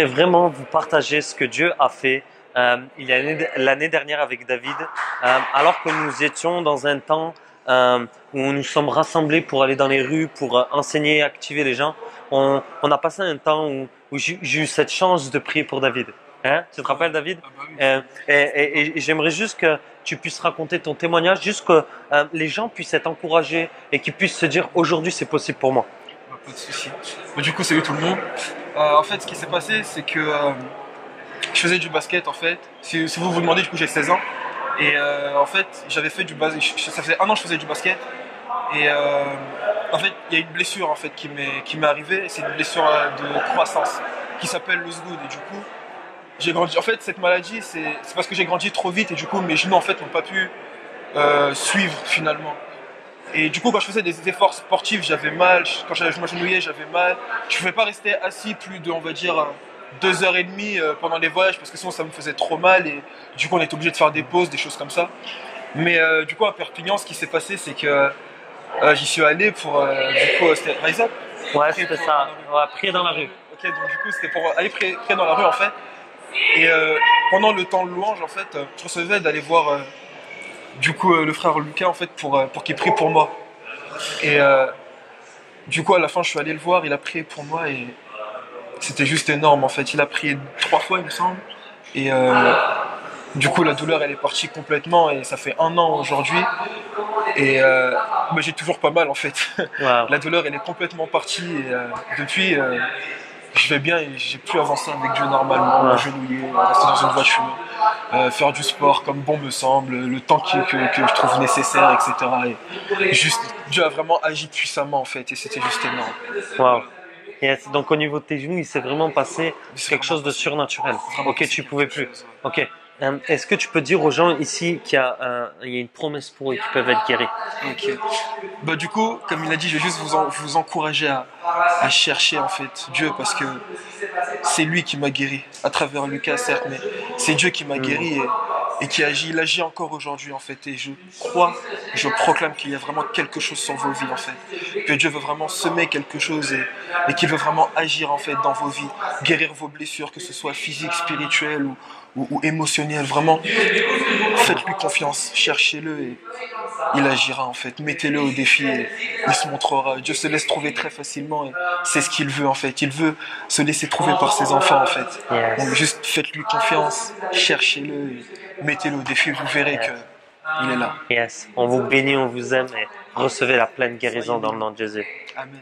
j'aimerais vraiment vous partager ce que Dieu a fait il y a l'année dernière avec David, alors que nous étions dans un temps où nous sommes rassemblés pour aller dans les rues, pour enseigner et activer les gens. On a passé un temps où j'ai eu cette chance de prier pour David. Hein? Tu te rappelles, David? Ah bah oui. Et j'aimerais juste que tu puisses raconter ton témoignage, juste que les gens puissent être encouragés et qu'ils puissent se dire aujourd'hui c'est possible pour moi. Bah, pas de souci. Bah, du coup, salut tout le monde. En fait, ce qui s'est passé, c'est que je faisais du basket en fait. Si vous vous demandez, du coup, j'ai 16 ans. Et en fait, j'avais fait du basket. Ça faisait un an que je faisais du basket. Et en fait, il y a une blessure en fait qui m'est arrivée. C'est une blessure de croissance qui s'appelle le SGOOD. Et du coup, j'ai grandi. En fait, cette maladie, c'est parce que j'ai grandi trop vite et du coup, mes genoux en fait n'ont pas pu suivre finalement. Et du coup, quand je faisais des efforts sportifs, j'avais mal. Quand je m'agenouillais, j'avais mal. Je ne pouvais pas rester assis plus de, on va dire, 2 heures et demie pendant les voyages parce que sinon ça me faisait trop mal et du coup on était obligé de faire des pauses, des choses comme ça. Mais du coup à Perpignan, ce qui s'est passé, c'est que j'y suis allé pour du coup c'était Rise Up. Ouais, Prier c'était pour- ça. Ouais, prier dans la rue. Ok, donc du coup c'était pour aller prier dans la rue en fait. Et pendant le temps de louange en fait, je recevais d'aller voir du coup le frère Lucas en fait pour qu'il prie pour moi. Et du coup à la fin je suis allé le voir, il a prié pour moi et c'était juste énorme en fait. Il a prié 3 fois il me semble. Et du coup la douleur elle est partie complètement et ça fait un an aujourd'hui. Et bah, j'ai toujours pas mal en fait. Wow. La douleur elle est complètement partie et depuis je vais bien et j'ai pu avancer avec Dieu normalement, Ouais. m'agenouiller, rester dans une voiture, faire du sport comme bon me semble, le temps que je trouve nécessaire, etc. Et juste, Dieu a vraiment agi puissamment en fait et c'était juste énorme. Wow. Yes. Donc au niveau de tes genoux, il s'est vraiment passé C'est quelque vraiment chose de passé. surnaturel. Vraiment Ok, passé tu quelque pouvais plus. chose, ouais. Ok. Est-ce que tu peux dire aux gens ici il y a une promesse pour eux qui peuvent être guéris? Ok. Bah du coup, comme il a dit, je vais juste vous encourager à chercher en fait Dieu parce que c'est lui qui m'a guéri à travers Lucas certes, mais c'est Dieu qui m'a guéri et qui agit. Il agit encore aujourd'hui en fait et je crois, je proclame qu'il y a vraiment quelque chose sur vos vies en fait, que Dieu veut vraiment semer quelque chose et qu'il veut vraiment agir en fait dans vos vies, guérir vos blessures, que ce soit physique, spirituelle ou émotionnelle. Vraiment, faites-lui confiance, cherchez-le et il agira en fait. Mettez-le au défi et il se montrera. Dieu se laisse trouver très facilement et c'est ce qu'il veut en fait. Il veut se laisser trouver par ses enfants en fait. Yes. Donc juste faites-lui confiance, cherchez-le et mettez-le au défi. Vous verrez que il est là. Yes. On vous bénit, on vous aime et recevez la pleine guérison dans le nom de Jésus. Amen.